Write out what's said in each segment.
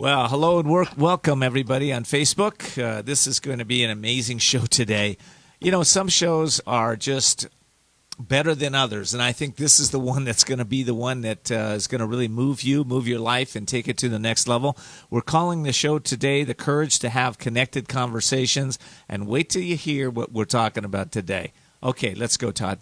Well, hello and welcome everybody on Facebook. This is going to be an amazing show today. You know, some shows are just better than others, and I think this is the one that's going to be the one that is going to really move your life, and take it to the next level. We're calling the show today The Courage to Have Connected Conversations, and wait till you hear what we're talking about today. Okay, let's go, Todd.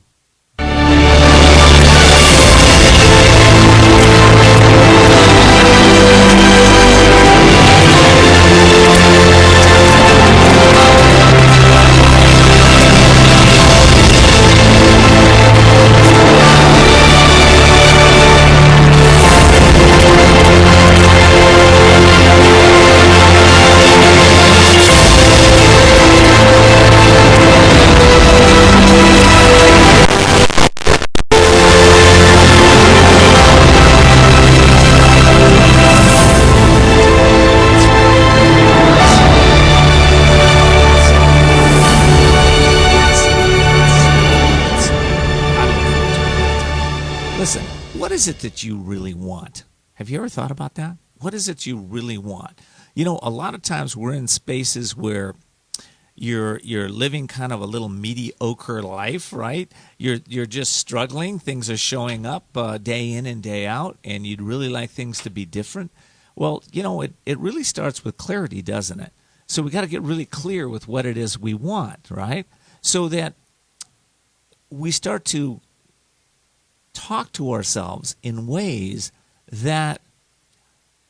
Listen, what is it that you really want? Have you ever thought about that? What is it you really want? You know, a lot of times we're in spaces where you're living kind of a little mediocre life, right? You're just struggling. Things are showing up day in and day out, and you'd really like things to be different. Well, you know, it really starts with clarity, doesn't it? So we got to get really clear with what it is we want, right? So that we start to talk to ourselves in ways that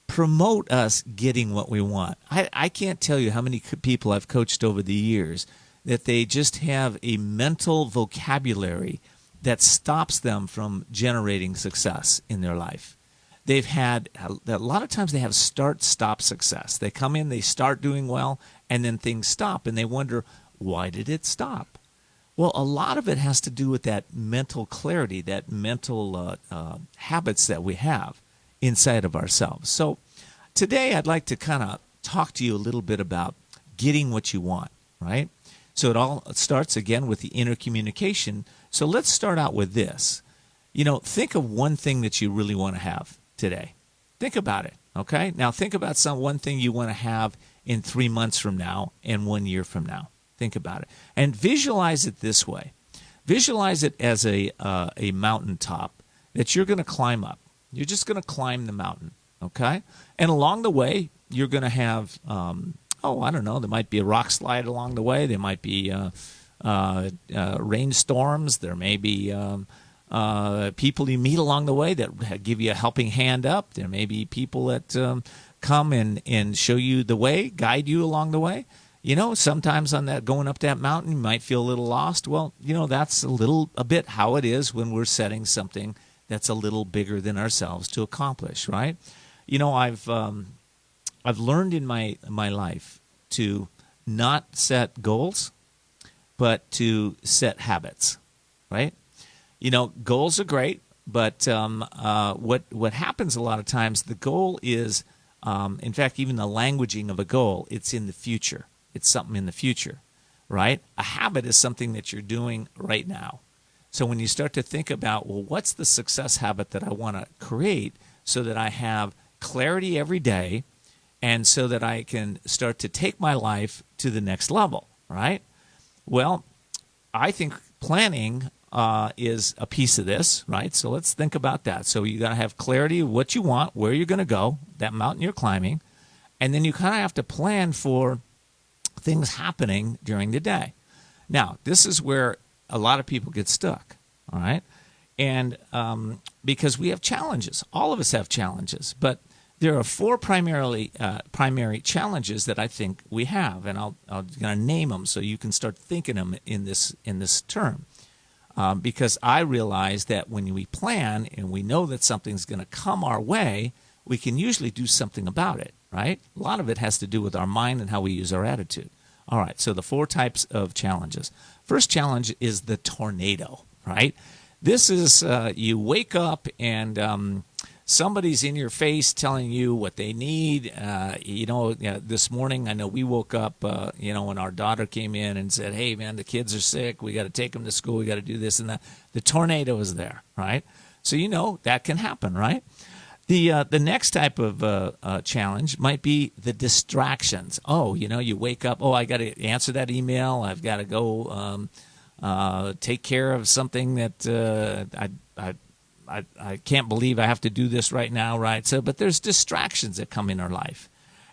promote us getting what we want. I can't tell you how many people I've coached over the years that they just have a mental vocabulary that stops them from generating success in their life. They've had, a lot of times they have start-stop success. They come in, they start doing well, and then things stop, and they wonder, why did it stop? Well, a lot of it has to do with that mental clarity, that mental habits that we have inside of ourselves. So today I'd like to kind of talk to you a little bit about getting what you want, right? So it all starts again with the inner communication. So let's start out with this. You know, think of one thing that you really want to have today. Think about it, okay? Now think about one thing you want to have in 3 months from now and 1 year from now. Think about it. And visualize it this way. Visualize it as a mountaintop that you're going to climb up. You're just going to climb the mountain, okay? And along the way, you're going to have, I don't know, there might be a rock slide along the way. There might be rainstorms. There may be people you meet along the way that give you a helping hand up. There may be people that come and show you the way, guide you along the way. You know, sometimes on that going up that mountain, you might feel a little lost. Well, you know, that's a bit how it is when we're setting something that's a little bigger than ourselves to accomplish, right? You know, I've learned in my life to not set goals, but to set habits, right? You know, goals are great, but what happens a lot of times, the goal is, in fact, even the languaging of a goal, it's in the future. It's something in the future, right? A habit is something that you're doing right now. So when you start to think about, well, what's the success habit that I want to create so that I have clarity every day and so that I can start to take my life to the next level, right? Well, I think planning is a piece of this, right? So let's think about that. So you got to have clarity of what you want, where you're going to go, that mountain you're climbing, and then you kind of have to plan for things happening during the day. Now, this is where a lot of people get stuck, all right? And because we have challenges. All of us have challenges, but there are four primary challenges that I think we have, and I'm going to name them so you can start thinking them in this term. Because I realize that when we plan and we know that something's going to come our way, we can usually do something about it, right? A lot of it has to do with our mind and how we use our attitude. All right, so the four types of challenges. First challenge is the tornado, right? This is you wake up and somebody's in your face telling you what they need. This morning I know we woke up, when our daughter came in and said, hey, man, the kids are sick. We got to take them to school. We got to do this and that. The tornado is there, right? So that can happen, right? The next type of challenge might be the distractions. Oh, you wake up. Oh, I got to answer that email. I've got to go take care of something that I can't believe I have to do this right now, right? So, but there's distractions that come in our life.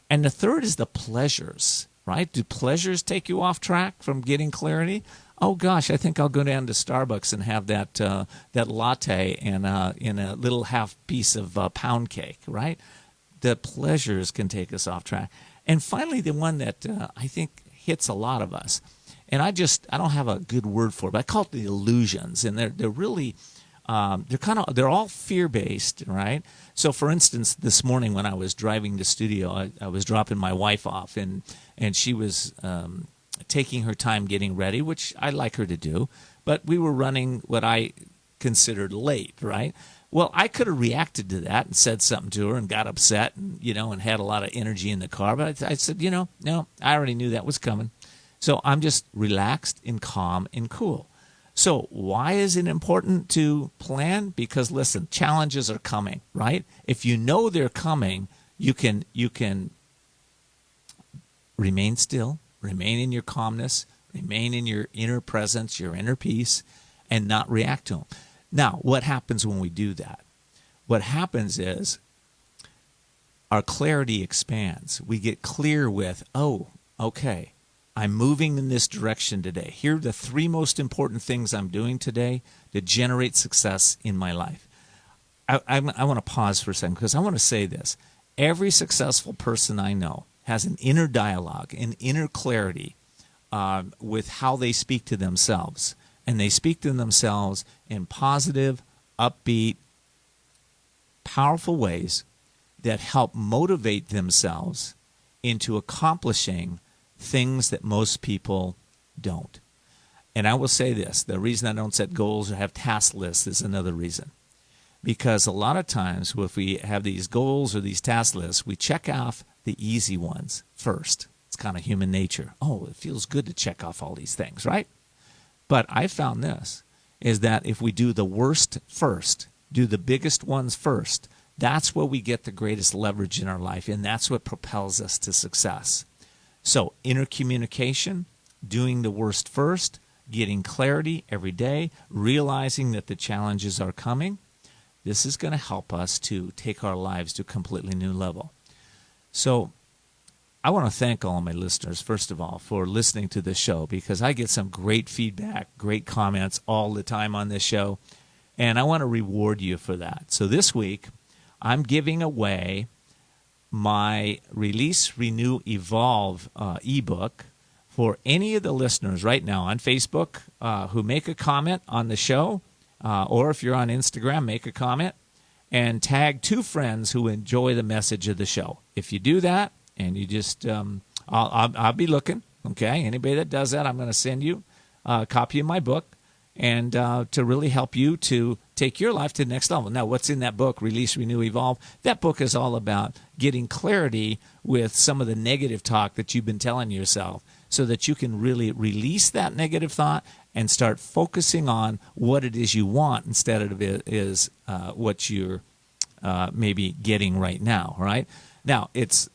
And the third is the pleasures, right? Do pleasures take you off track from getting clarity? Oh gosh, I think I'll go down to Starbucks and have that latte and in a little half piece of pound cake, right? The pleasures can take us off track. And finally, the one that I think hits a lot of us, and I don't have a good word for it, but I call it the illusions, and they're really they're all fear-based, right? So, for instance, this morning when I was driving to studio, I was dropping my wife off, and she was taking her time getting ready, which I like her to do, but we were running what I considered late, right? Well, I could have reacted to that and said something to her and got upset and, and had a lot of energy in the car, but I said, no, I already knew that was coming. So I'm just relaxed and calm and cool. So why is it important to plan? Because listen, challenges are coming, right? If you know they're coming, you can remain still, remain in your calmness, remain in your inner presence, your inner peace, and not react to them. Now, what happens when we do that? What happens is our clarity expands. We get clear with, oh, okay, I'm moving in this direction today. Here are the 3 most important things I'm doing today to generate success in my life. I want to pause for a second because I want to say this. Every successful person I know has an inner dialogue, an inner clarity with how they speak to themselves. And they speak to themselves in positive, upbeat, powerful ways that help motivate themselves into accomplishing things that most people don't. And I will say this, the reason I don't set goals or have task lists is another reason. Because a lot of times if we have these goals or these task lists, we check off the easy ones first. It's kind of human nature. Oh, it feels good to check off all these things, right? But I found this, is that if we do the worst first, do the biggest ones first, that's where we get the greatest leverage in our life, and that's what propels us to success. So inner communication, doing the worst first, getting clarity every day, realizing that the challenges are coming, this is going to help us to take our lives to a completely new level. So I want to thank all of my listeners, first of all, for listening to this show, because I get some great feedback, great comments all the time on this show, and I want to reward you for that. So this week, I'm giving away my Release, Renew, Evolve ebook for any of the listeners right now on Facebook who make a comment on the show, or if you're on Instagram, make a comment, and tag 2 friends who enjoy the message of the show. If you do that, and you just, I'll be looking, okay? Anybody that does that, I'm going to send you a copy of my book, and to really help you to take your life to the next level. Now, what's in that book, Release, Renew, Evolve? That book is all about getting clarity with some of the negative talk that you've been telling yourself so that you can really release that negative thought and start focusing on what it is you want instead of is what you're maybe getting right now, right? Now, it's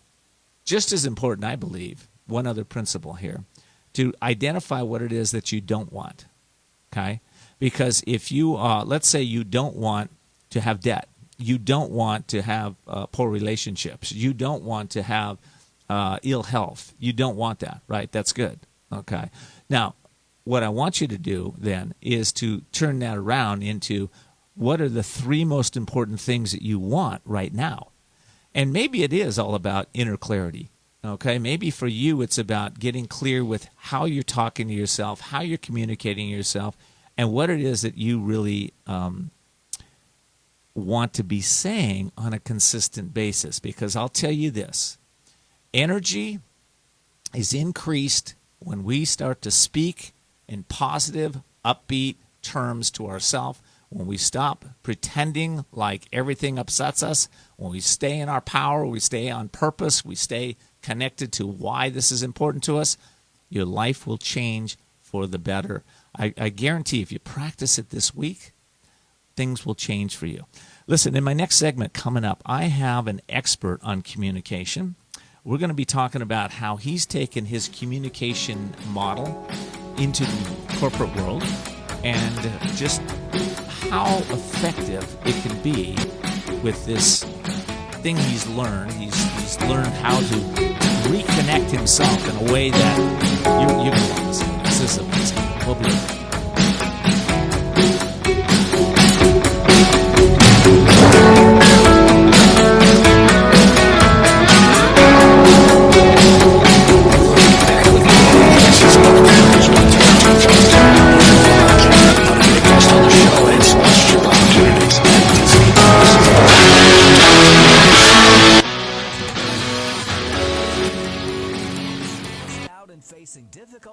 just as important, I believe, one other principle here, to identify what it is that you don't want, okay? Because if you, let's say you don't want to have debt, you don't want to have poor relationships, you don't want to have ill health, you don't want that, right? That's good, okay? Now, what I want you to do then is to turn that around into what are the 3 most important things that you want right now? And maybe it is all about inner clarity, okay? Maybe for you it's about getting clear with how you're talking to yourself, how you're communicating to yourself, and what it is that you really want to be saying on a consistent basis. Because I'll tell you this, energy is increased when we start to speak in positive, upbeat terms to ourselves, when we stop pretending like everything upsets us, when we stay in our power, we stay on purpose, we stay connected to why this is important to us, your life will change for the better. I guarantee if you practice it this week, things will change for you. Listen, in my next segment coming up, I have an expert on communication. We're going to be talking about how he's taken his communication model into the corporate world and just how effective it can be with this thing he's learned. He's learned how to reconnect himself in a way that you're going to want to see. This is amazing. We'll be right back.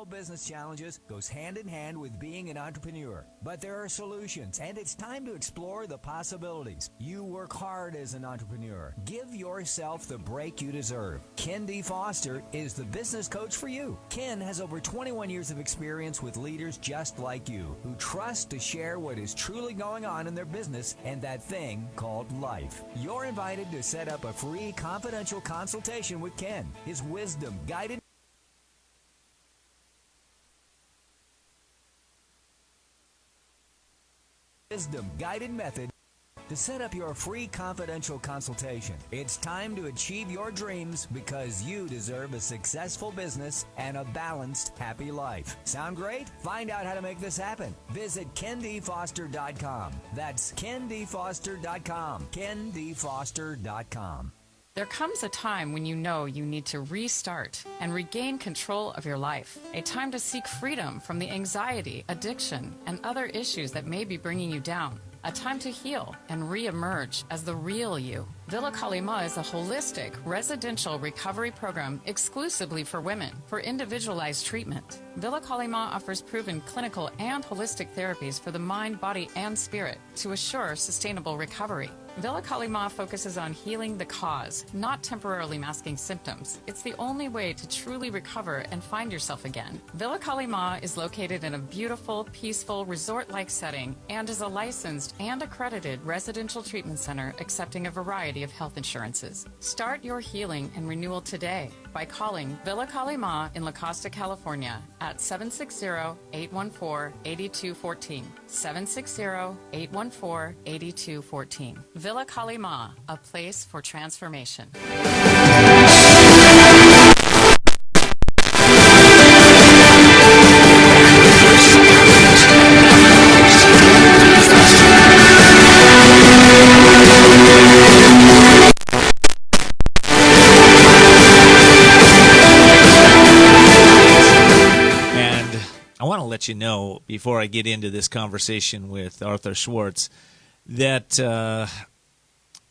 Business challenges goes hand in hand with being an entrepreneur. But there are solutions, and it's time to explore the possibilities. You work hard as an entrepreneur. Give yourself the break you deserve. Ken D. Foster is the business coach for you. Ken has over 21 years of experience with leaders just like you, who trust to share what is truly going on in their business and that thing called life. You're invited to set up a free confidential consultation with Ken. His wisdom, guided method to set up your free confidential consultation. It's time to achieve your dreams because you deserve a successful business and a balanced, happy life. Sound great? Find out how to make this happen. Visit KenDFoster.com. That's KenDFoster.com. KenDFoster.com. There comes a time when you know you need to restart and regain control of your life. A time to seek freedom from the anxiety, addiction, and other issues that may be bringing you down. A time to heal and re-emerge as the real you. Villa Kalima is a holistic residential recovery program exclusively for women for individualized treatment. Villa Kalima offers proven clinical and holistic therapies for the mind, body, and spirit to assure sustainable recovery. Villa Kalima focuses on healing the cause, not temporarily masking symptoms. It's the only way to truly recover and find yourself again. Villa Kalima is located in a beautiful, peaceful, resort-like setting and is a licensed and accredited residential treatment center accepting a variety of health insurances. Start your healing and renewal today by calling Villa Kalima in La Costa, California at 760-814-8214. 760-814-8214. Villa Kalima, a place for transformation. I want to let you know, before I get into this conversation with Arthur Schwartz, that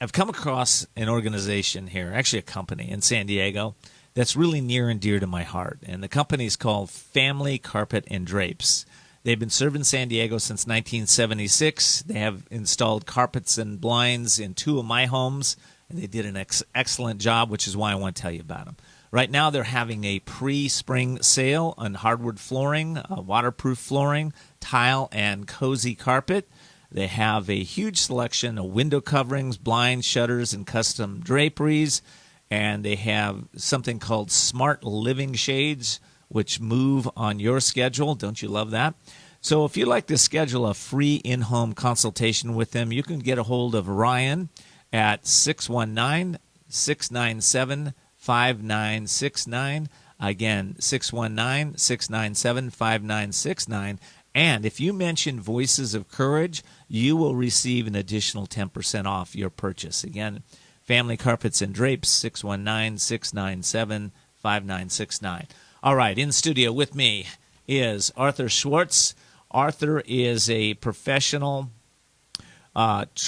I've come across an organization here, actually a company in San Diego, that's really near and dear to my heart. And the company is called Family Carpet and Drapes. They've been serving San Diego since 1976. They have installed carpets and blinds in 2 of my homes, and they did an excellent job, which is why I want to tell you about them. Right now, they're having a pre-spring sale on hardwood flooring, waterproof flooring, tile, and cozy carpet. They have a huge selection of window coverings, blinds, shutters, and custom draperies. And they have something called Smart Living Shades, which move on your schedule. Don't you love that? So if you'd like to schedule a free in-home consultation with them, you can get a hold of Ryan at 619-697-5969. Again, 619-697-5969. And if you mention Voices of Courage, you will receive an additional 10% off your purchase. Again, Family Carpets and Drapes, 619-697-5969. All right, in studio with me is Arthur Schwartz. Arthur is a professional,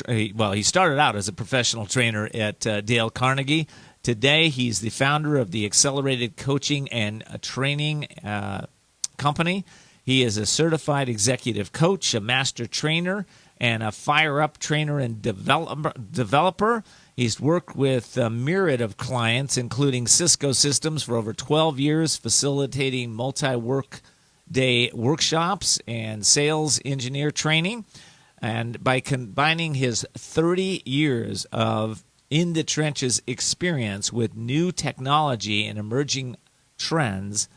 he started out as a professional trainer at Dale Carnegie. Today, he's the founder of the Accelerated Coaching and Training Company. He is a certified executive coach, a master trainer, and a fire-up trainer and developer. He's worked with a myriad of clients, including Cisco Systems, for over 12 years, facilitating multi-work day workshops and sales engineer training. And by combining his 30 years of in the trenches experience with new technology and emerging trends,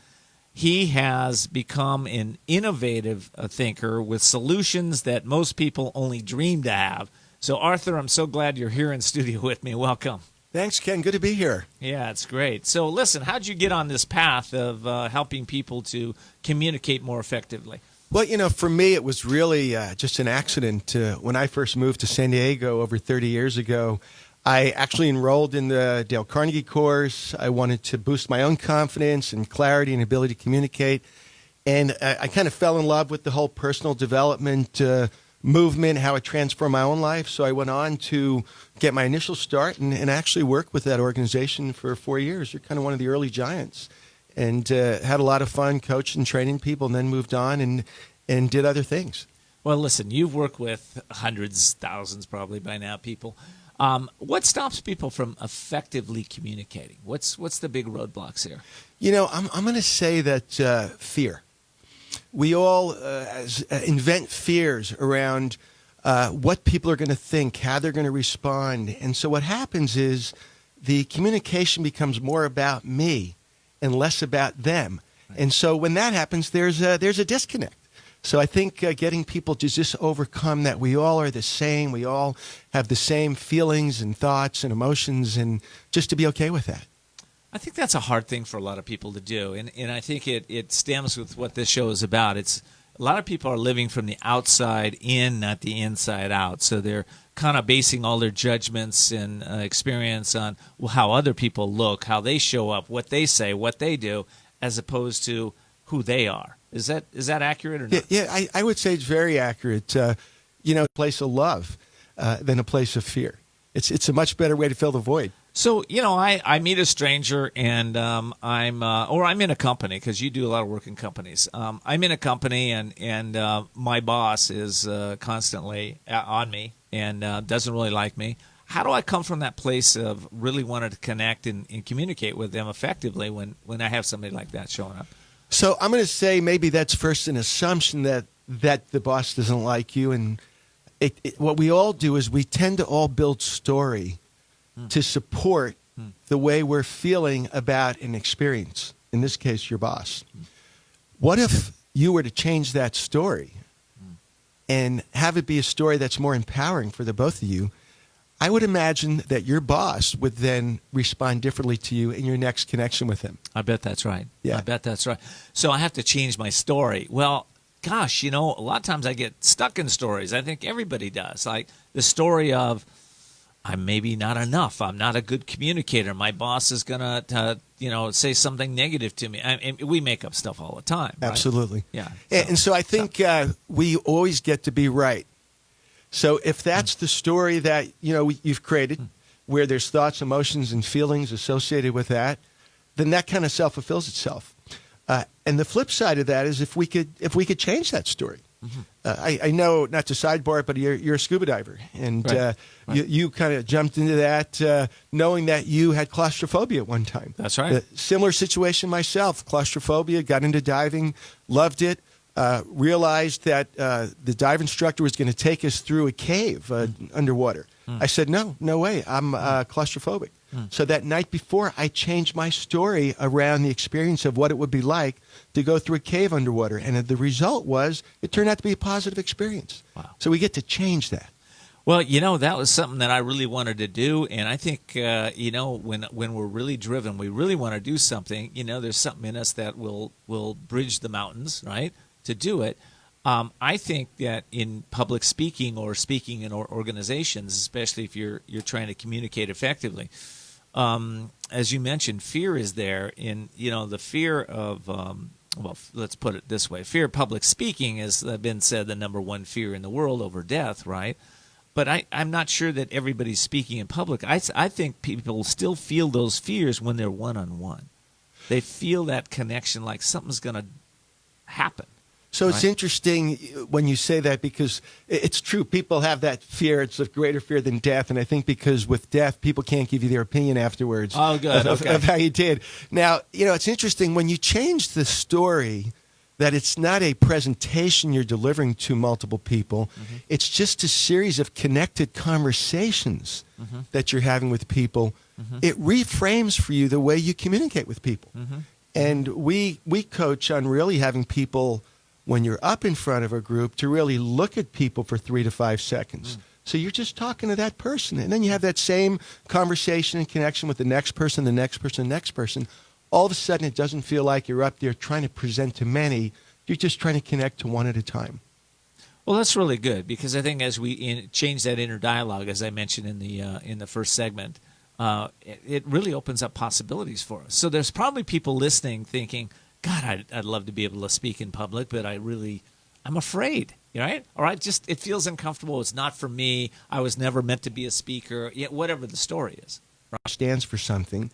he has become an innovative thinker with solutions that most people only dream to have. So, Arthur, I'm so glad you're here in studio with me. Welcome. Thanks, Ken. Good to be here. Yeah, it's great. So, listen, how'd you get on this path of helping people to communicate more effectively? Well, for me, it was really just an accident. When I first moved to San Diego over 30 years ago, I actually enrolled in the Dale Carnegie course. I wanted to boost my own confidence and clarity and ability to communicate. And I kind of fell in love with the whole personal development movement, how it transformed my own life. So I went on to get my initial start and actually work with that organization for 4 years. You're kind of one of the early giants. And had a lot of fun coaching and training people, and then moved on and did other things. Well, listen, you've worked with hundreds, thousands probably by now, people. What stops people from effectively communicating? What's the big roadblocks here? I'm going to say that fear. We all invent fears around what people are going to think, how they're going to respond. And so what happens is the communication becomes more about me and less about them. Right. And so when that happens, there's a disconnect. So I think getting people to just overcome that we all are the same, we all have the same feelings and thoughts and emotions, and just to be okay with that. I think that's a hard thing for a lot of people to do, and I think it stems with what this show is about. It's a lot of people are living from the outside in, not the inside out. So they're kind of basing all their judgments and experience on how other people look, how they show up, what they say, what they do, as opposed to who they are. Is that accurate or not? Yeah, I would say it's very accurate. A place of love than a place of fear. It's a much better way to fill the void. So, I meet a stranger and I'm in a company, because you do a lot of work in companies. I'm in a company and my boss is constantly on me and doesn't really like me. How do I come from that place of really wanting to connect and communicate with them effectively when I have somebody like that showing up? So I'm going to say maybe that's first an assumption that the boss doesn't like you. And what we all do is we tend to all build story to support the way we're feeling about an experience, in this case, your boss. What if you were to change that story and have it be a story that's more empowering for the both of you? I would imagine that your boss would then respond differently to you in your next connection with him. I bet that's right. Yeah. I bet that's right. So I have to change my story. Well, gosh, a lot of times I get stuck in stories. I think everybody does. Like the story of, I'm maybe not enough. I'm not a good communicator. My boss is going to, say something negative to me. We make up stuff all the time. Right? Absolutely. Yeah. And so I think we always get to be right. So if that's the story that, you've created, where there's thoughts, emotions, and feelings associated with that, then that kind of self-fulfills itself. And the flip side of that is if we could change that story. I know, not to sidebar it, but you're a scuba diver, and right. You kind of jumped into that knowing that you had claustrophobia at one time. That's right. Similar situation myself, claustrophobia, got into diving, loved it, realized that the dive instructor was going to take us through a cave underwater. I said, no way, I'm claustrophobic. So that night before, I changed my story around the experience of what it would be like to go through a cave underwater. And the result was it turned out to be a positive experience. Wow. So we get to change that. Well, that was something that I really wanted to do. And I think, when we're really driven, we really want to do something, there's something in us that will bridge the mountains, right, to do it. I think that in public speaking or speaking in organizations, especially if you're trying to communicate effectively, as you mentioned, fear is there. In the fear of let's put it this way: fear of public speaking has been said the number one fear in the world over death, right? But I'm not sure that everybody's speaking in public. I think people still feel those fears when they're one-on-one. They feel that connection, like something's going to happen. So it's interesting when you say that, because it's true. People have that fear. It's a greater fear than death. And I think because with death, people can't give you their opinion afterwards of how you did. Now, it's interesting when you change the story that it's not a presentation you're delivering to multiple people. It's just a series of connected conversations that you're having with people. It reframes for you the way you communicate with people. And we coach on really having people, when you're up in front of a group, to really look at people for 3 to 5 seconds. So you're just talking to that person, and then you have that same conversation and connection with the next person, the next person, the next person. All of a sudden, it doesn't feel like you're up there trying to present to many. You're just trying to connect to one at a time. Well, that's really good, because I think as we change that inner dialogue, as I mentioned in the first segment, it really opens up possibilities for us. So there's probably people listening thinking, God, I'd love to be able to speak in public, but I'm afraid, right? Or it feels uncomfortable. It's not for me. I was never meant to be a speaker, whatever the story is. Right? Stands for something.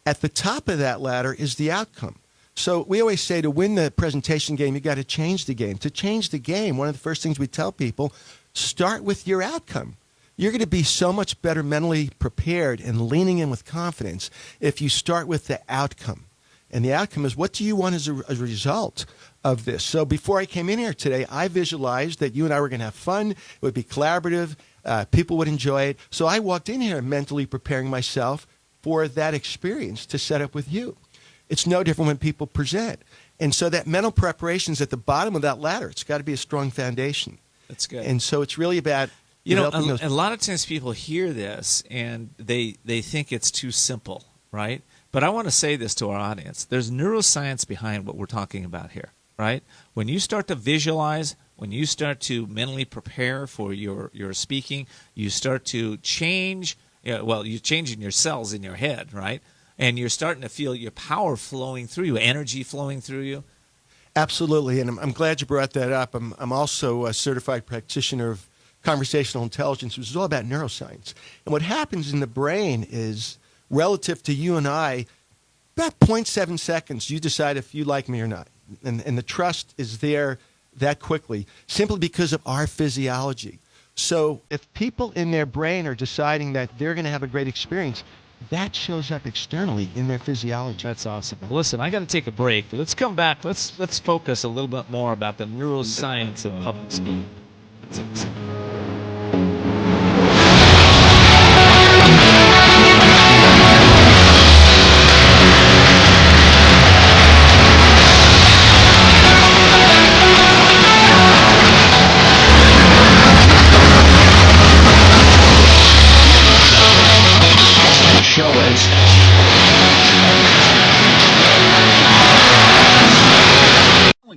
At the top of that ladder is the outcome. So we always say to win the presentation game, you got to change the game. To change the game, one of the first things we tell people, start with your outcome. You're going to be so much better mentally prepared and leaning in with confidence if you start with the outcome. And the outcome is, what do you want as a result of this? So before I came in here today, I visualized that you and I were going to have fun. It would be collaborative. People would enjoy it. So I walked in here mentally preparing myself for that experience to set up with you. It's no different when people present. And so that mental preparation is at the bottom of that ladder. It's got to be a strong foundation. That's good. And so it's really about... a lot of times people hear this and they think it's too simple, right? But I want to say this to our audience. There's neuroscience behind what we're talking about here, right? When you start to visualize, when you start to mentally prepare for your speaking, you start to change, you're changing your cells in your head, right? And you're starting to feel your power flowing through you, energy flowing through you. Absolutely, and I'm glad you brought that up. I'm also a certified practitioner of conversational intelligence, which is all about neuroscience. And what happens in the brain is, relative to you and I, about 0.7 seconds, you decide if you like me or not. And the trust is there that quickly, simply because of our physiology. So if people in their brain are deciding that they're going to have a great experience, that shows up externally in their physiology. That's awesome. Listen, I got to take a break, but let's come back. Let's focus a little bit more about the neuroscience of public speaking.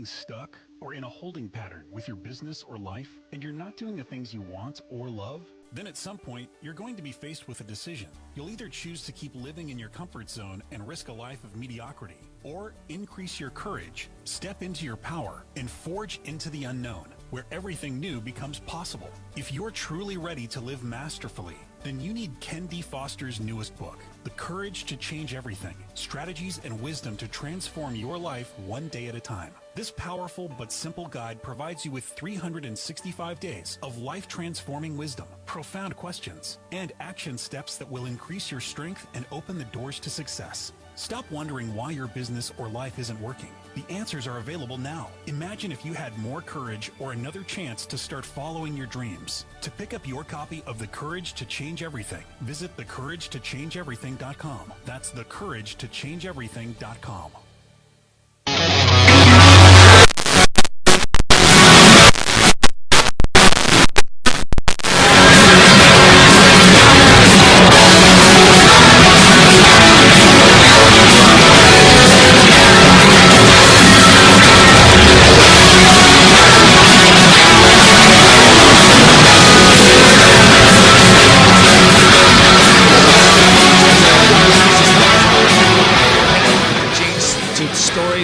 Stuck or in a holding pattern with your business or life, and you're not doing the things you want or love? Then at some point, you're going to be faced with a decision. You'll either choose to keep living in your comfort zone and risk a life of mediocrity, or increase your courage, step into your power, and forge into the unknown, where everything new becomes possible. If you're truly ready to live masterfully, then you need Ken D. Foster's newest book, The Courage to Change Everything, Strategies and Wisdom to Transform Your Life One Day at a Time. This powerful but simple guide provides you with 365 days of life-transforming wisdom, profound questions, and action steps that will increase your strength and open the doors to success. Stop wondering why your business or life isn't working. The answers are available now. Imagine if you had more courage or another chance to start following your dreams. To pick up your copy of The Courage to Change Everything, visit thecouragetochangeeverything.com. That's thecouragetochangeeverything.com.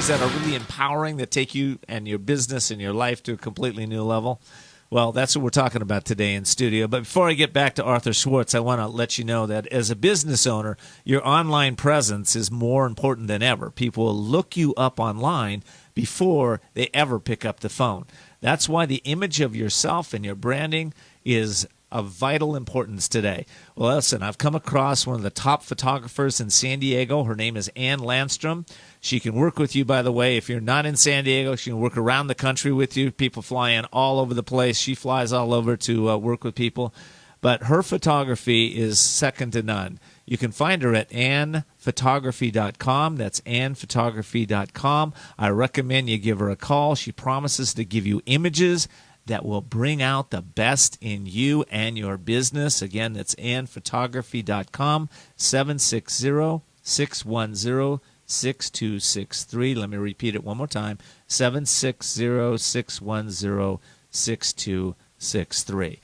That are really empowering, that take you and your business and your life to a completely new level. Well, that's what we're talking about today in studio. But before I get back to Arthur Schwartz, I want to let you know that as a business owner, your online presence is more important than ever. People will look you up online before they ever pick up the phone. That's why the image of yourself and your branding is of vital importance today. Well, listen, I've come across one of the top photographers in San Diego. Her name is Ann Landstrom. She can work with you, by the way. If you're not in San Diego, she can work around the country with you. People fly in all over the place. She flies all over to work with people. But her photography is second to none. You can find her at annphotography.com. That's annphotography.com. I recommend you give her a call. She promises to give you images that will bring out the best in you and your business. Again, that's annphotography.com, 760-610-6263. Let me repeat it one more time, 760-610-6263.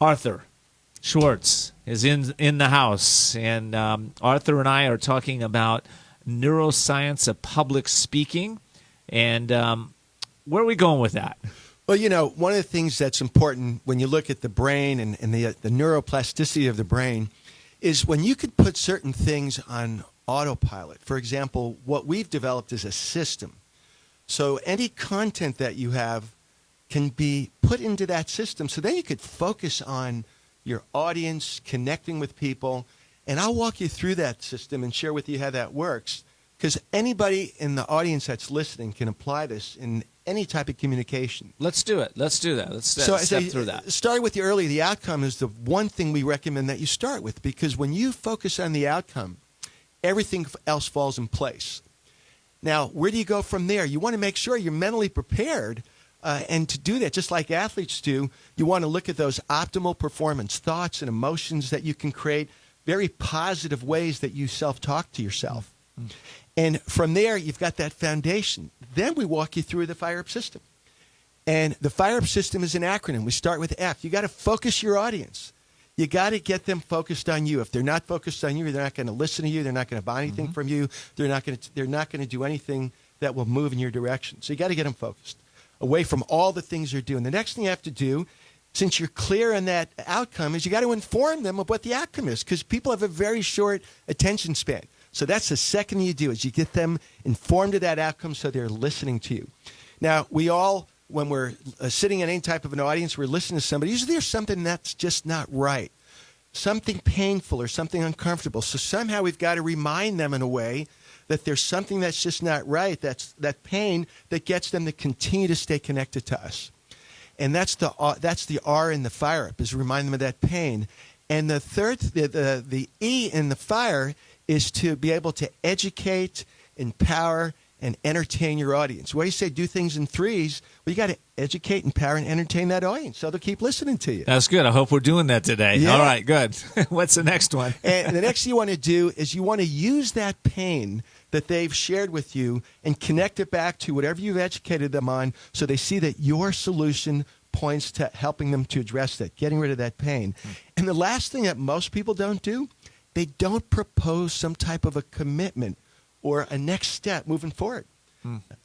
Arthur Schwartz is in the house, and Arthur and I are talking about neuroscience of public speaking, and where are we going with that? Well, one of the things that's important when you look at the brain and the neuroplasticity of the brain is when you could put certain things on autopilot. For example, what we've developed is a system. So any content that you have can be put into that system, so then you could focus on your audience, connecting with people, and I'll walk you through that system and share with you how that works, because anybody in the audience that's listening can apply this in any type of communication. Let's do it. Let's do that. Let's step through that. Starting with the outcome is the one thing we recommend that you start with, because when you focus on the outcome, everything else falls in place. Now, where do you go from there? You want to make sure you're mentally prepared. And to do that, just like athletes do, you want to look at those optimal performance thoughts and emotions that you can create, very positive ways that you self-talk to yourself. Mm-hmm. And from there, you've got that foundation. Then we walk you through the fire-up system. And the fire-up system is an acronym. We start with F. You got to focus your audience. You got to get them focused on you. If they're not focused on you, they're not going to listen to you. They're not going to buy anything from you. They're not going to do anything that will move in your direction. So you got to get them focused away from all the things you're doing. The next thing you have to do, since you're clear on that outcome, is you got to inform them of what the outcome is, because people have a very short attention span. So that's the second you do, is you get them informed of that outcome so they're listening to you. Now, we all, when we're sitting in any type of an audience, we're listening to somebody, usually there's something that's just not right, something painful or something uncomfortable. So somehow we've got to remind them in a way that there's something that's just not right, that's that pain that gets them to continue to stay connected to us. And that's the R in the fire up, is remind them of that pain. And the third, the E in the fire is to be able to educate, empower, and entertain your audience. Where you say do things in threes, well, you got to educate, empower, and entertain that audience so they'll keep listening to you. That's good. I hope we're doing that today. Yeah. All right, good. What's the next one? And the next thing you want to do is you want to use that pain that they've shared with you and connect it back to whatever you've educated them on, so they see that your solution points to helping them to address that, getting rid of that pain. And the last thing that most people don't do, they don't propose some type of a commitment or a next step moving forward.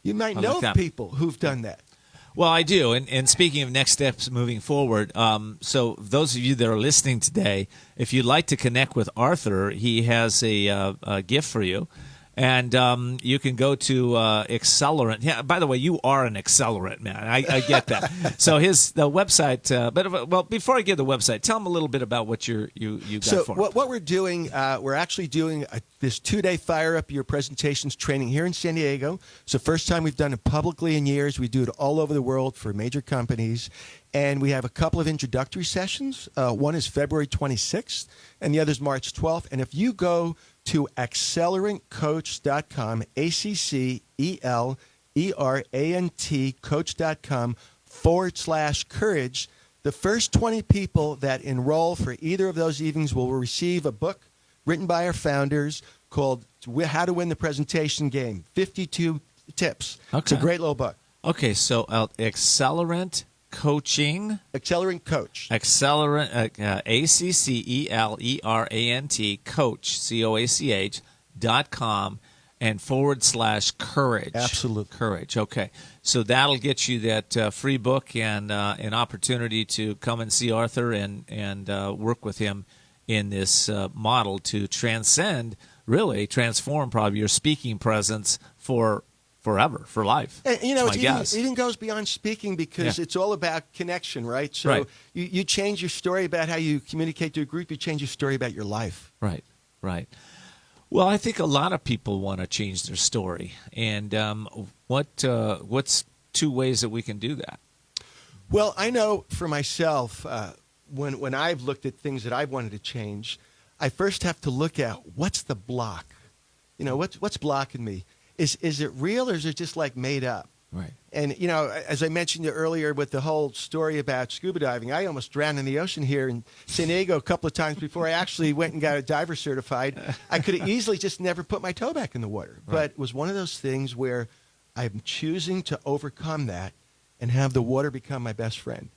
You might know of people who've done that. Well, I do. And speaking of next steps moving forward, so those of you that are listening today, if you'd like to connect with Arthur, he has a gift for you. And you can go to Accelerant. Yeah, by the way, you are an Accelerant, man. I get that. So the website. But before I give the website, tell them a little bit about what you got so for. What we're doing, we're actually doing this 2-day Fire Up Your Presentations training here in San Diego. It's the first time we've done it publicly in years. We do it all over the world for major companies. And we have a couple of introductory sessions. One is February 26th, and the other is March 12th. And if you go to accelerantcoach.com, ACCELERANT coach.com/courage, the first 20 people that enroll for either of those evenings will receive a book written by our founders called How to Win the Presentation Game, 52 tips. Okay. It's a great little book. Okay, so Accelerant Coaching. Accelerant Coach. Accelerant, ACCELERANT Coach, COACH.com and /courage. Absolutely. Courage. Okay. So that'll get you that free book and an opportunity to come and see Arthur and work with him in this model to transform probably your speaking presence for forever, for life. And, you know, That's my guess. it even goes beyond speaking because it's all about connection, right? So you change your story about how you communicate to a group. You change your story about your life. Right, right. Well, I think a lot of people want to change their story. And what's two ways that we can do that? Well, I know for myself, when I've looked at things that I've wanted to change, I first have to look at what's the block. You know, what's blocking me? Is it real or is it just like made up? Right. And, you know, as I mentioned earlier with the whole story about scuba diving, I almost drowned in the ocean here in San Diego a couple of times before I actually went and got a diver certified. I could have easily just never put my toe back in the water. Right. But it was one of those things where I'm choosing to overcome that and have the water become my best friend.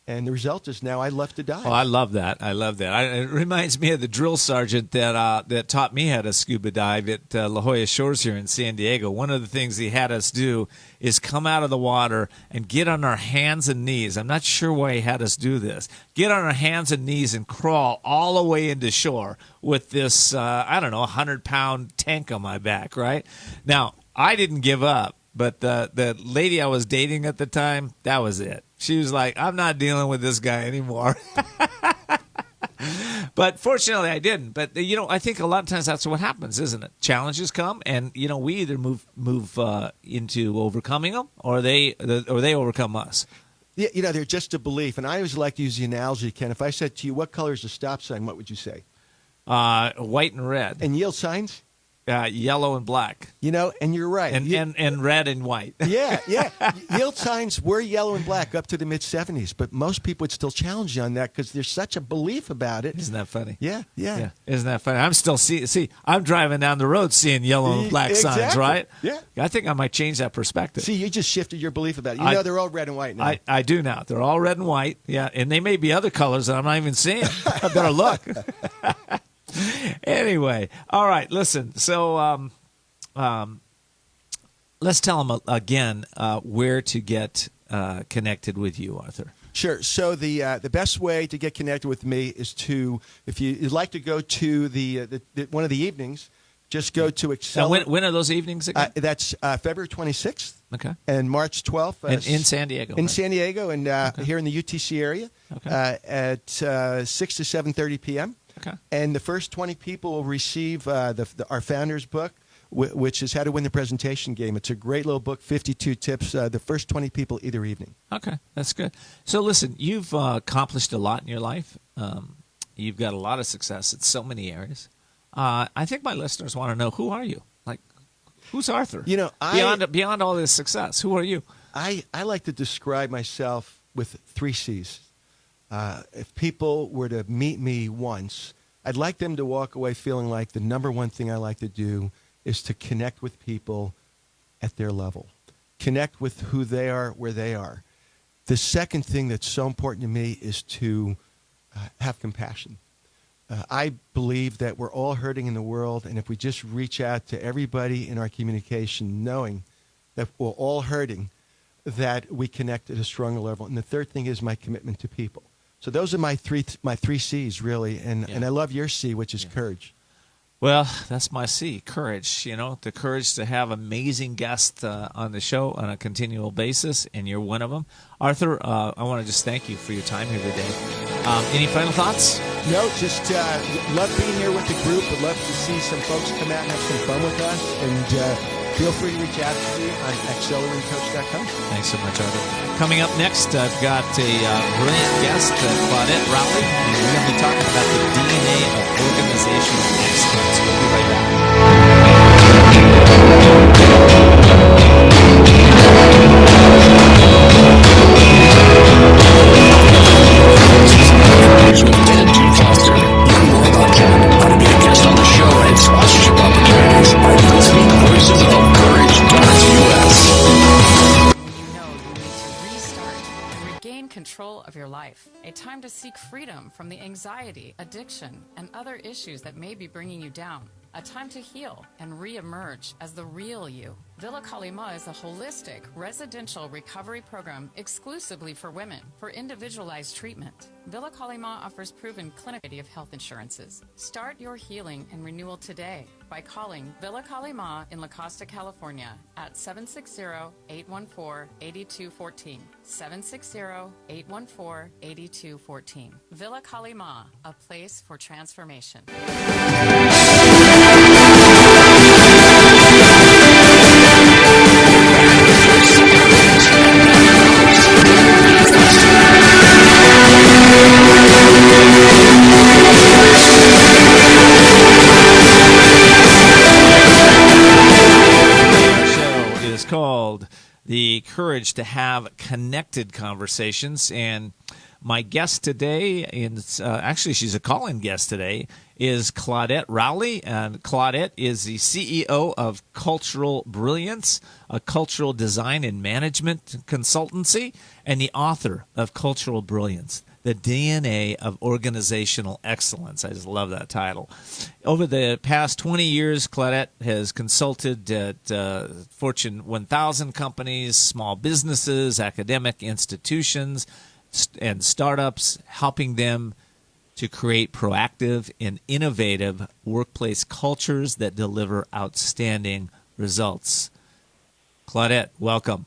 And the result is now I love to dive. Oh, I love that. I love that. It reminds me of the drill sergeant that taught me how to scuba dive at La Jolla Shores here in San Diego. One of the things he had us do is come out of the water and get on our hands and knees. I'm not sure why he had us do this. Get on our hands and knees and crawl all the way into shore with this, 100-pound tank on my back, right? Now, I didn't give up, but the lady I was dating at the time, that was it. She was like, I'm not dealing with this guy anymore. But fortunately, I didn't. But, you know, I think a lot of times that's what happens, isn't it? Challenges come, and, you know, we either move into overcoming them or they overcome us. Yeah, you know, they're just a belief. And I always like to use the analogy, Ken. If I said to you, what color is a stop sign, what would you say? White and red. And yield signs? Yellow and black. You know, and you're right. And red and white. Yeah. Yield signs were yellow and black up to the mid-'70s, but most people would still challenge you on that because there's such a belief about it. Isn't that funny? Yeah. Isn't that funny? I'm still I'm driving down the road seeing yellow and black signs, right? Yeah. I think I might chanch that perspective. See, you just shifted your belief about it. You know they're all red and white now. I do now. They're all red and white. Yeah, and they may be other colors that I'm not even seeing. I better look. Anyway, all right, listen. So let's tell them again where to get connected with you, Arthur. Sure. So the best way to get connected with me is if you'd like to go to the one of the evenings, just go to Accelerant. When are those evenings again? That's February 26th. Okay. And March 12th. In San Diego. In San Diego and here in the UTC area at 6 to 7:30 p.m. Okay. And the first 20 people will receive our founder's book, which is How to Win the Presentation Game. It's a great little book, 52 tips. The first 20 people either evening. Okay, that's good. So listen, you've accomplished a lot in your life. You've got a lot of success in so many areas. I think my listeners want to know, who are you? Like, who's Arthur? You know, beyond all this success, who are you? I like to describe myself with 3 C's. If people were to meet me once, I'd like them to walk away feeling like the number one thing I like to do is to connect with people at their level. Connect with who they are, where they are. The second thing that's so important to me is to have compassion. I believe that we're all hurting in the world, and if we just reach out to everybody in our communication, knowing that we're all hurting, that we connect at a stronger level. And the third thing is my commitment to people. So those are my three C's, really, and I love your C, which is courage. Well, that's my C, courage. You know, the courage to have amazing guests on the show on a continual basis, and you're one of them. Arthur, I want to just thank you for your time here today. Any final thoughts? No, just love being here with the group. Would love to see some folks come out and have some fun with us, and feel free to reach out to me on accelerantcoach.com. Thanks so much, Arthur. Coming up next, I've got a brilliant guest, Claudette Rowley, and we're going to be talking about the DNA of organizational excellence. We'll be right back. Control of your life. A time to seek freedom from the anxiety, addiction, and other issues that may be bringing you down. A time to heal and re-emerge as the real you. Villa Kalima is a holistic residential recovery program exclusively for women for individualized treatment. Villa Kalima offers proven clinical of health insurances. Start your healing and renewal today by calling Villa Kalima in La Costa, California at 760-814-8214. 760-814-8214. Villa Kalima, a place for transformation. Called The Courage to Have Connected Conversations. And my guest today, actually she's a call-in guest today, is Claudette Rowley. And Claudette is the CEO of Cultural Brilliance, a cultural design and management consultancy, and the author of Cultural Brilliance, the DNA of Organizational Excellence. I just love that title. Over the past 20 years, Claudette has consulted at Fortune 1000 companies, small businesses, academic institutions, and startups, helping them to create proactive and innovative workplace cultures that deliver outstanding results. Claudette, welcome.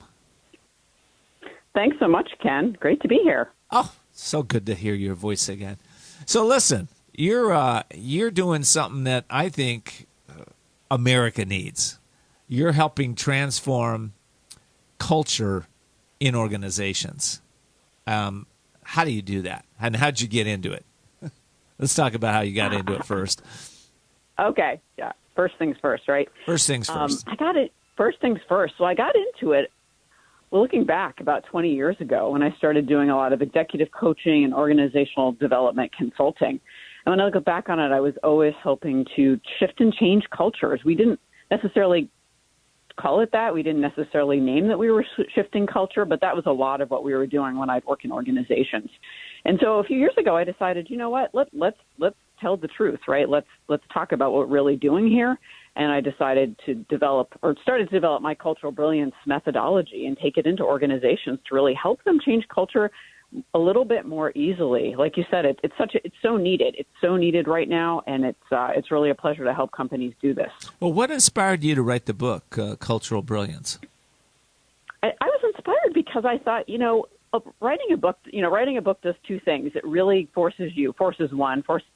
Thanks so much, Ken. Great to be here. Oh, so good to hear your voice again. So listen, you're doing something that I think America needs. You're helping transform culture in organizations. How do you do that? And how'd you get into it? Let's talk about how you got into it first. Okay. Yeah. First things first, right? First things first. First things first. So I got into it looking back about 20 years ago when I started doing a lot of executive coaching and organizational development consulting. And when I look back on it, I was always helping to shift and change cultures. We didn't necessarily call it that. We didn't necessarily name that we were shifting culture, but that was a lot of what we were doing when I'd work in organizations. And so a few years ago, I decided, you know what, let's tell the truth, right? Let's talk about what we're really doing here. And I decided to started to develop my Cultural Brilliance methodology and take it into organizations to really help them change culture a little bit more easily. Like you said, it's so needed. It's so needed right now, and it's really a pleasure to help companies do this. Well, what inspired you to write the book, Cultural Brilliance? I was inspired because I thought, writing a book does two things. It really forces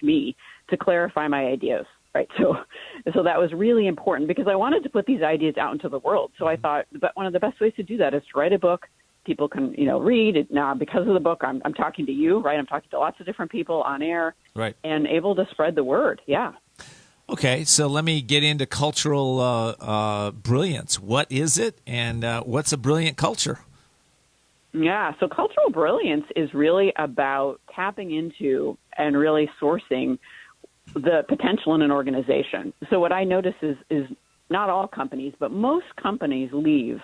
me to clarify my ideas. Right. So that was really important because I wanted to put these ideas out into the world. So I thought that one of the best ways to do that is to write a book. People can, read it. Now, because of the book, I'm talking to you, right? I'm talking to lots of different people on air, right, and able to spread the word. Yeah. Okay. So let me get into cultural brilliance. What is it, and what's a brilliant culture? Yeah. So cultural brilliance is really about tapping into and really sourcing the potential in an organization. So what I notice is not all companies, but most companies leave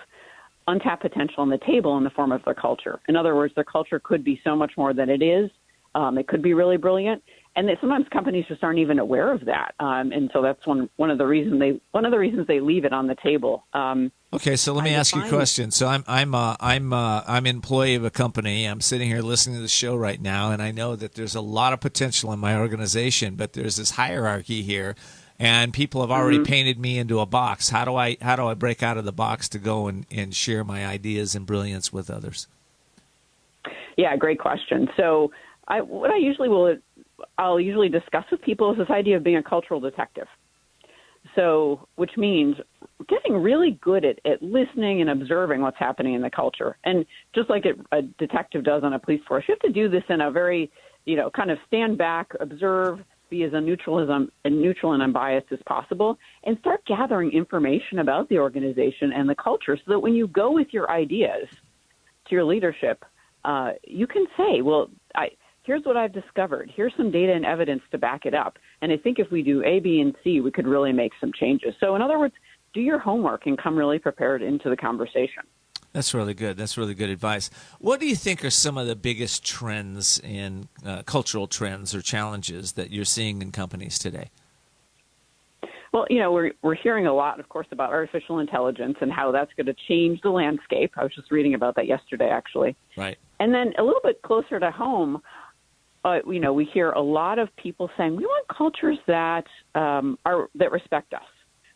untapped potential on the table in the form of their culture. In other words, their culture could be so much more than it is. It could be really brilliant, and sometimes companies just aren't even aware of that. And so that's one of the reasons they leave it on the table. Okay, so let me ask you a question. So I'm an employee of a company. I'm sitting here listening to the show right now, and I know that there's a lot of potential in my organization, but there's this hierarchy here, and people have already painted me into a box. How do I break out of the box to go and share my ideas and brilliance with others? Yeah, great question. So I'll usually discuss with people is this idea of being a cultural detective. So, which means getting really good at listening and observing what's happening in the culture. And just like a detective does on a police force, you have to do this in a very, kind of stand back, observe, be as neutral and unbiased as possible, and start gathering information about the organization and the culture so that when you go with your ideas to your leadership, you can say, well, here's what I've discovered. Here's some data and evidence to back it up. And I think if we do A, B, and C, we could really make some changes. So in other words, do your homework and come really prepared into the conversation. That's really good. That's really good advice. What do you think are some of the biggest trends in cultural trends or challenges that you're seeing in companies today? Well, we're hearing a lot, of course, about artificial intelligence and how that's going to change the landscape. I was just reading about that yesterday, actually. Right. And then a little bit closer to home, we hear a lot of people saying we want cultures that that respect us,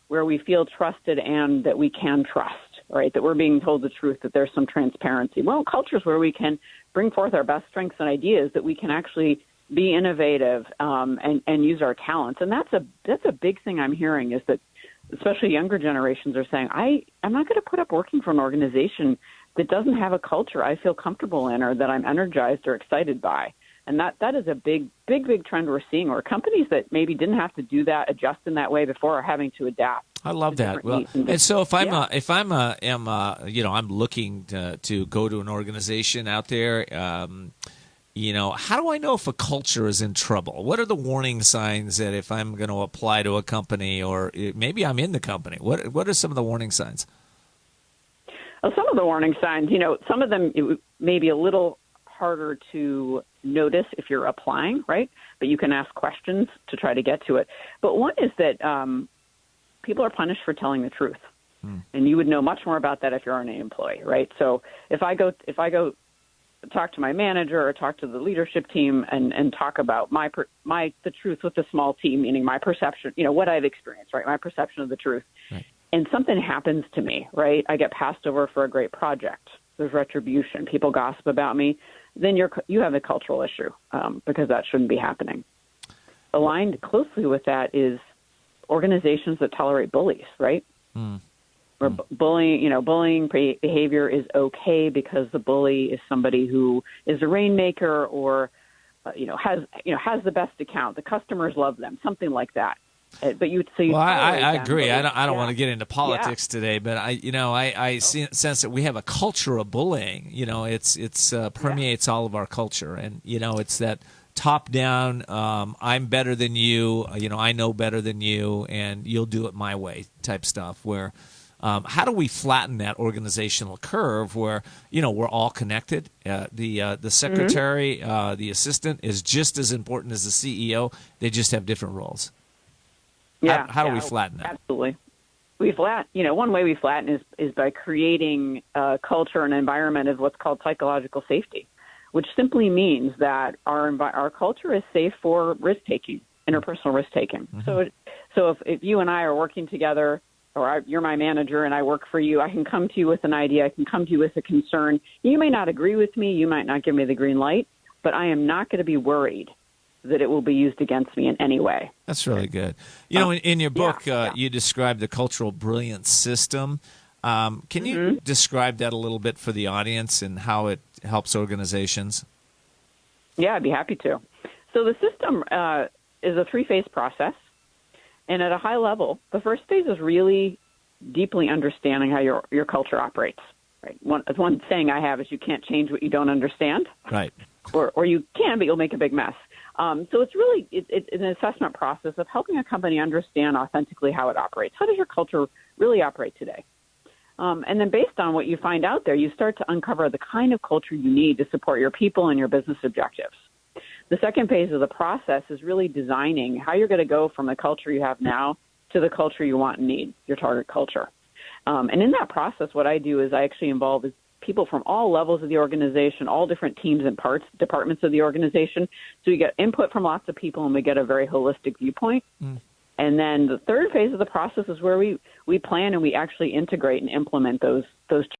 where we feel trusted and that we can trust, right? That we're being told the truth, that there's some transparency. Well, cultures where we can bring forth our best strengths and ideas, that we can actually be innovative and use our talents. And that's a big thing I'm hearing, is that especially younger generations are saying, I'm not going to put up working for an organization that doesn't have a culture I feel comfortable in or that I'm energized or excited by. And that is a big trend we're seeing, where companies that maybe didn't have to do that, adjust in that way before, are having to adapt. I love that. Well, and so if I'm looking to go to an organization out there, how do I know if a culture is in trouble? What are the warning signs that if I'm going to apply to a company, or maybe I'm in the company? What are some of the warning signs? Well, some of the warning signs, some of them it may be a little harder to notice if you're applying, right? But you can ask questions to try to get to it. But one is that people are punished for telling the truth. And you would know much more about that if you're an employee, right? So if I go talk to my manager or talk to the leadership team and talk about the truth with the small team, meaning my perception, what I've experienced, right? My perception of the truth. Right. And something happens to me, right? I get passed over for a great project. There's retribution. People gossip about me. Then you have a cultural issue because that shouldn't be happening. Aligned closely with that is organizations that tolerate bullies, right? Where bullying behavior is okay because the bully is somebody who is a rainmaker or has the best account. The customers love them, something like that. I agree. I don't want to get into politics today, but I sense that we have a culture of bullying. It's permeates all of our culture, and it's that top down. I'm better than you. I know better than you, and you'll do it my way type stuff. Where how do we flatten that organizational curve where we're all connected? The secretary, the assistant is just as important as the CEO. They just have different roles. Yeah. How do we flatten that? Absolutely. One way we flatten is by creating a culture and environment of what's called psychological safety, which simply means that our culture is safe for risk-taking, interpersonal risk-taking. Mm-hmm. So if you and I are working together, or you're my manager and I work for you, I can come to you with an idea. I can come to you with a concern. You may not agree with me. You might not give me the green light, but I am not going to be worried that it will be used against me in any way. That's really good. In your book, you describe the Cultural Brilliance system. Can you describe that a little bit for the audience and how it helps organizations? Yeah, I'd be happy to. So the system is a 3-phase process. And at a high level, the first phase is really deeply understanding how your culture operates. Right. One saying I have is you can't change what you don't understand. Right. Or you can, but you'll make a big mess. So it's really it's an assessment process of helping a company understand authentically how it operates. How does your culture really operate today? And then based on what you find out there, you start to uncover the kind of culture you need to support your people and your business objectives. The second phase of the process is really designing how you're going to go from the culture you have now to the culture you want and need, your target culture. And in that process, what I do is I actually involve people from all levels of the organization, all different teams and departments of the organization. So you get input from lots of people, and we get a very holistic viewpoint. And then the third phase of the process is where we plan and we actually integrate and implement those